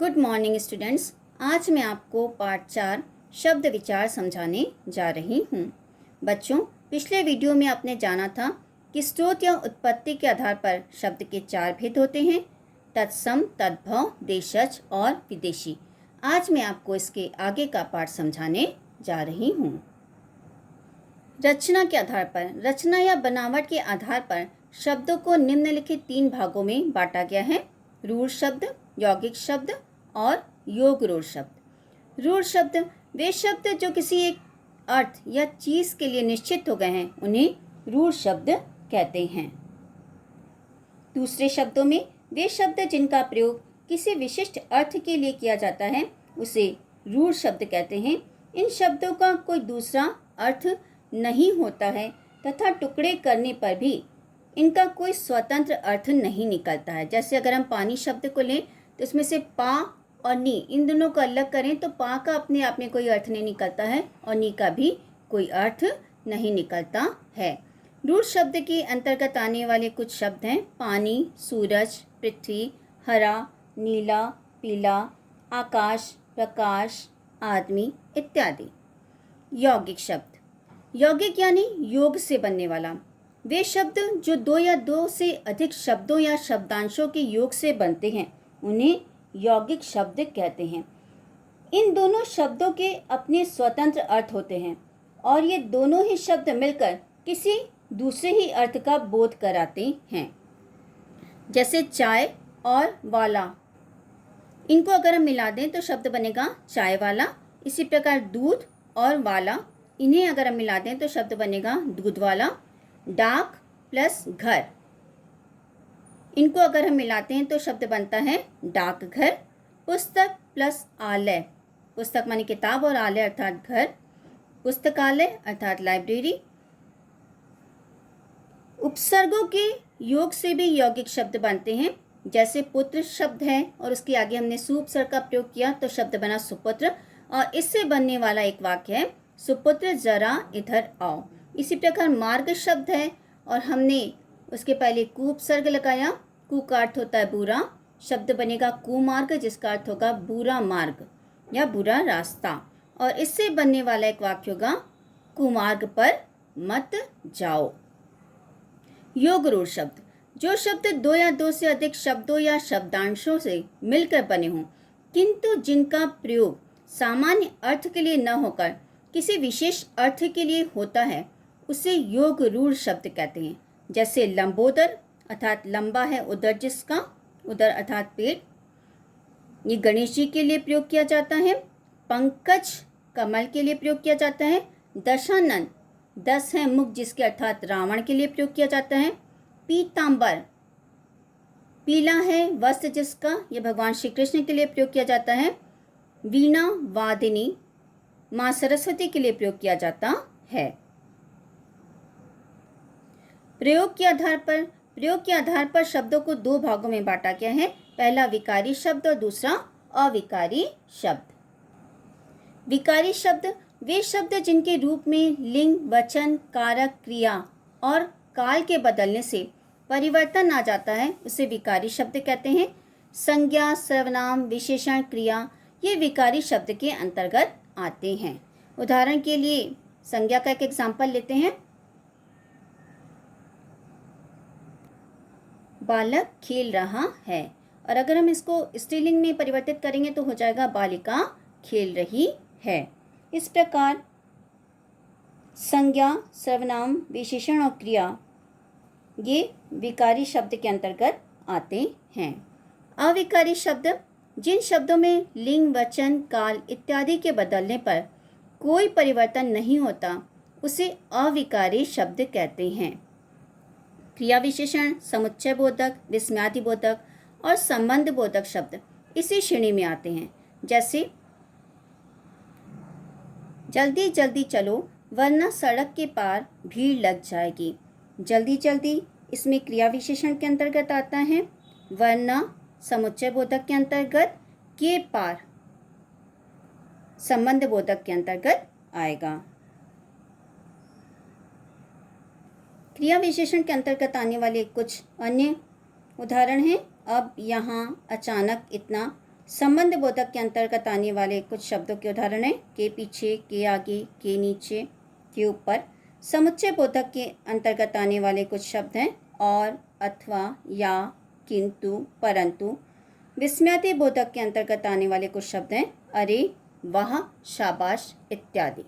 Good morning students. आज मैं आपको पार्ट 4 शब्द विचार समझाने जा रही हूँ। बच्चों, पिछले वीडियो में आपने जाना था कि स्रोत या उत्पत्ति के आधार पर शब्द के 4 भेद होते हैं: तत्सम, तद्भव, देशज और विदेशी। आज मैं आपको इसके आगे का पार्ट समझाने जा रही हूँ। रचना के आधार पर, रचना या बनावट के आधार पर शब्दों को निम्नलिखित 3 भागों में बांटा गया है: रूढ़ शब्द, यौगिक शब्द और योग रूढ़ शब्द। रूढ़ शब्द वे शब्द जो किसी एक अर्थ या चीज के लिए निश्चित हो गए हैं, उन्हें रूढ़ शब्द कहते हैं। दूसरे शब्दों में वे शब्द जिनका प्रयोग किसी विशिष्ट अर्थ के लिए किया जाता है, उसे रूढ़ शब्द कहते हैं। इन शब्दों का कोई दूसरा अर्थ नहीं होता है तथा टुकड़े करने पर भी इनका कोई स्वतंत्र अर्थ नहीं निकलता है। जैसे अगर हम पानी शब्द को लें तो इसमें से पा और नी, इन दोनों को अलग करें तो पा का अपने आप में कोई अर्थ नहीं निकलता है और नी का भी कोई अर्थ नहीं निकलता है। रूढ़ शब्द के अंतर्गत आने वाले कुछ शब्द हैं: पानी, सूरज, पृथ्वी, हरा, नीला, पीला, आकाश, प्रकाश, आदमी इत्यादि। यौगिक शब्द, यौगिक यानी योग से बनने वाला। वे शब्द जो 2 या 2 से अधिक शब्दों या शब्दांशों के योग से बनते हैं, उन्हें यौगिक शब्द कहते हैं। इन दोनों शब्दों के अपने स्वतंत्र अर्थ होते हैं और ये दोनों ही शब्द मिलकर किसी दूसरे ही अर्थ का बोध कराते हैं। जैसे चाय और वाला, इनको अगर हम मिला दें तो शब्द बनेगा चाय वाला। इसी प्रकार दूध और वाला, इन्हें अगर हम मिला दें तो शब्द बनेगा दूध वाला। डाक प्लस घर, इनको अगर हम मिलाते हैं तो शब्द बनता है डाकघर। पुस्तक प्लस आलय, पुस्तक माने किताब और आलय अर्थात घर, पुस्तकालय अर्थात लाइब्रेरी। उपसर्गों के योग से भी यौगिक शब्द बनते हैं। जैसे पुत्र शब्द है और उसके आगे हमने सु उपसर्ग का प्रयोग किया तो शब्द बना सुपुत्र, और इससे बनने वाला एक वाक्य है सुपुत्र जरा इधर आओ। इसी प्रकार मार्ग शब्द है और हमने उसके पहले कु उपसर्ग लगाया। कु का अर्थ होता है बुरा, शब्द बनेगा कुमार्ग जिसका अर्थ होगा बुरा मार्ग या बुरा रास्ता, और इससे बनने वाला एक वाक्य होगा कुमार्ग पर मत जाओ। योग रूढ़ शब्द, जो शब्द 2 या 2 से अधिक शब्दों या शब्दांशों से मिलकर बने हों किंतु जिनका प्रयोग सामान्य अर्थ के लिए न होकर किसी विशेष अर्थ के लिए होता है, उसे योग रूढ़ शब्द कहते हैं। जैसे लंबोदर अर्थात लंबा है उदर जिसका, उदर अर्थात पेट, ये गणेश जी के लिए प्रयोग किया जाता है। पंकज कमल के लिए प्रयोग किया जाता है। दशानन 10 है मुख जिसके अर्थात रावण के लिए प्रयोग किया जाता है। पीतांबर पीला है वस्त्र जिसका, यह भगवान श्री कृष्ण के लिए प्रयोग किया जाता है। वीणा वादिनी माँ सरस्वती के लिए प्रयोग किया जाता है। प्रयोग के आधार पर शब्दों को 2 भागों में बांटा गया है। पहला विकारी शब्द और दूसरा अविकारी शब्द। विकारी शब्द वे शब्द जिनके रूप में लिंग, वचन, कारक, क्रिया और काल के बदलने से परिवर्तन आ जाता है, उसे विकारी शब्द कहते हैं। संज्ञा, सर्वनाम, विशेषण, क्रिया ये विकारी शब्द के अंतर्गत आते हैं। उदाहरण के लिए संज्ञा का एक एग्जाम्पल लेते हैं। बालक खेल रहा है, और अगर हम इसको स्त्रीलिंग में परिवर्तित करेंगे तो हो जाएगा बालिका खेल रही है। इस प्रकार संज्ञा, सर्वनाम, विशेषण और क्रिया ये विकारी शब्द के अंतर्गत आते हैं। अविकारी शब्द जिन शब्दों में लिंग, वचन, काल इत्यादि के बदलने पर कोई परिवर्तन नहीं होता, उसे अविकारी शब्द कहते हैं। क्रिया विशेषण, समुच्चय बोधक, विस्मयादि बोधक और संबंध बोधक शब्द इसी श्रेणी में आते हैं। जैसे जल्दी जल्दी चलो वरना सड़क के पार भीड़ लग जाएगी। जल्दी जल्दी इसमें क्रिया विशेषण के अंतर्गत आता है, वरना समुच्चय बोधक के अंतर्गत, के पार संबंध बोधक के अंतर्गत आएगा। क्रिया विशेषण के अंतर्गत आने वाले कुछ अन्य उदाहरण हैं। अब यहाँ अचानक इतना, संबंध बोधक के अंतर्गत आने वाले कुछ शब्दों के उदाहरण हैं के पीछे, के आगे, के नीचे, के ऊपर। समुच्चय बोधक के अंतर्गत आने वाले कुछ शब्द हैं और, अथवा, या, किंतु, परंतु। विस्मयादि बोधक के अंतर्गत आने वाले कुछ शब्द हैं अरे, वाह, शाबाश इत्यादि।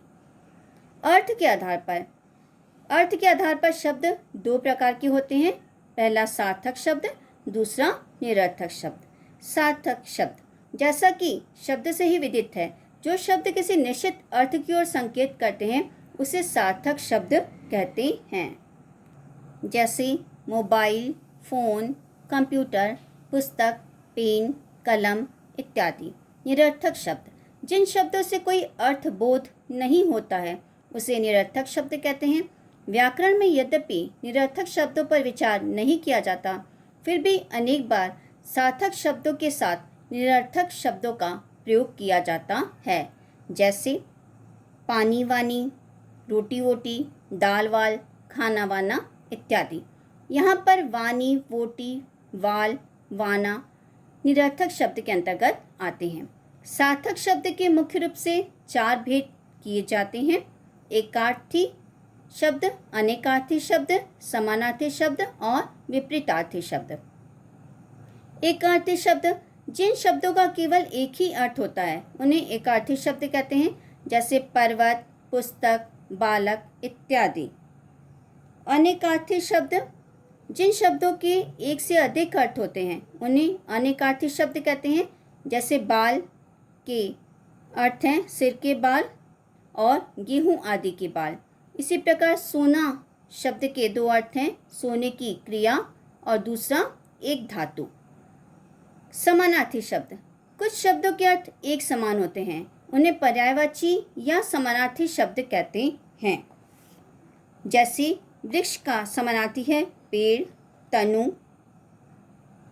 अर्थ के आधार पर शब्द दो प्रकार के होते हैं। पहला सार्थक शब्द, दूसरा निरर्थक शब्द। सार्थक शब्द जैसा कि शब्द से ही विदित है, जो शब्द किसी निश्चित अर्थ की ओर संकेत करते हैं उसे सार्थक शब्द कहते हैं। जैसे मोबाइल, फोन, कंप्यूटर, पुस्तक, पेन, कलम इत्यादि। निरर्थक शब्द जिन शब्दों से कोई अर्थबोध नहीं होता है उसे निरर्थक शब्द कहते हैं। व्याकरण में यद्यपि निरर्थक शब्दों पर विचार नहीं किया जाता, फिर भी अनेक बार सार्थक शब्दों के साथ निरर्थक शब्दों का प्रयोग किया जाता है। जैसे पानी वानी, रोटी वोटी, दाल वाल, खाना वाना इत्यादि। यहाँ पर वानी, वोटी, वाल, वाना निरर्थक शब्द के अंतर्गत आते हैं। सार्थक शब्द के मुख्य रूप से चार भेद किए जाते हैं। एकार्थी शब्द, अनेकार्थी शब्द, समानार्थी शब्द और विपरीतार्थी शब्द। एकार्थी शब्द जिन शब्दों का केवल एक ही अर्थ होता है उन्हें एकार्थी शब्द कहते हैं। जैसे पर्वत, पुस्तक, बालक इत्यादि। अनेकार्थी शब्द जिन शब्दों के एक से अधिक अर्थ होते हैं उन्हें अनेकार्थी शब्द कहते हैं। जैसे बाल के अर्थ हैं सिर के बाल और गेहूं आदि के बाल। इसी प्रकार सोना शब्द के दो अर्थ हैं, सोने की क्रिया और दूसरा एक धातु। समानार्थी शब्द कुछ शब्दों के अर्थ एक समान होते हैं, उन्हें पर्यायवाची या समानार्थी शब्द कहते हैं। जैसे वृक्ष का समानार्थी है पेड़, तनु।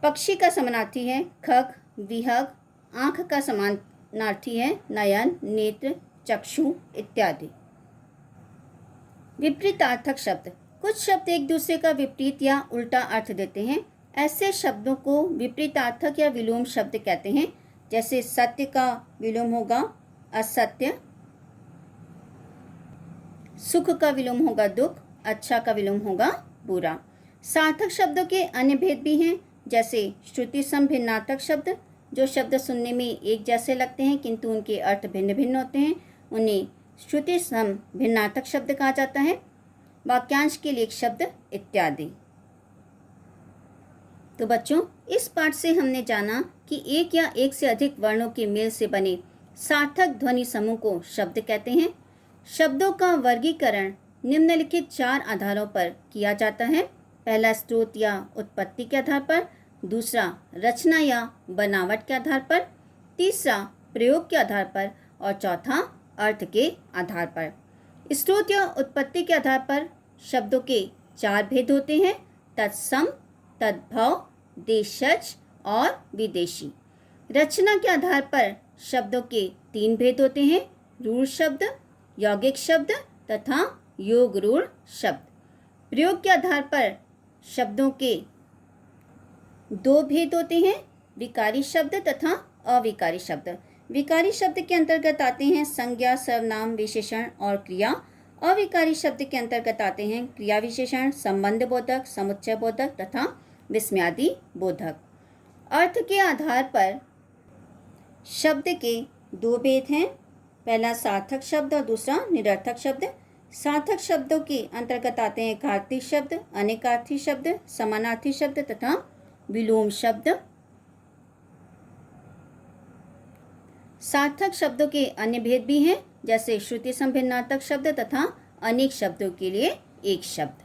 पक्षी का समानार्थी है खग, विहग। आँख का समानार्थी है नयन, नेत्र, चक्षु इत्यादि। विपरीतार्थक शब्द कुछ शब्द एक दूसरे का विपरीत या उल्टा अर्थ देते हैं। ऐसे शब्दों को विपरीतार्थक या विलोम शब्द कहते हैं। जैसे सत्य का विलोम होगा असत्य, सुख का विलोम होगा दुख, अच्छा का विलोम होगा बुरा। सार्थक शब्दों के अन्य भेद भी हैं। जैसे श्रुति सम भिन्नार्थक शब्द, जो शब्द सुनने में एक जैसे लगते हैं किंतु उनके अर्थ भिन्न भिन्न होते हैं, उन्हें श्रुति सम भिन्नार्थक शब्द कहा जाता है। वाक्यांश के लिए एक शब्द इत्यादि। तो बच्चों, इस पाठ से हमने जाना कि एक या एक से अधिक वर्णों के मेल से बने सार्थक ध्वनि समूह को शब्द कहते हैं। शब्दों का वर्गीकरण निम्नलिखित चार आधारों पर किया जाता है। पहला स्रोत या उत्पत्ति के आधार पर, दूसरा रचना या बनावट के आधार पर, तीसरा प्रयोग के आधार पर और चौथा अर्थ के आधार पर। स्रोत या उत्पत्ति के आधार पर शब्दों के चार भेद होते हैं, तत्सम, तद्भव, देशज और विदेशी। रचना के आधार पर शब्दों के तीन भेद होते हैं, रूढ़ शब्द, यौगिक शब्द तथा योग रूढ़ शब्द। प्रयोग के आधार पर शब्दों के दो भेद होते हैं, विकारी शब्द तथा अविकारी शब्द। विकारी शब्द के अंतर्गत आते हैं संज्ञा, सर्वनाम, विशेषण और क्रिया। अविकारी शब्द के अंतर्गत आते हैं क्रिया विशेषण, संबंध बोधक, समुच्चय बोधक तथा विस्मयादि बोधक। अर्थ के आधार पर शब्द के दो भेद हैं, पहला सार्थक शब्द और दूसरा निरर्थक शब्द। सार्थक शब्दों के अंतर्गत आते हैं एकार्थी शब्द, अनेकार्थी शब्द, समानार्थी शब्द तथा विलोम शब्द। सार्थक शब्दों के अन्य भेद भी हैं, जैसे श्रुति संभिन्नार्थक शब्द तथा अनेक शब्दों के लिए एक शब्द।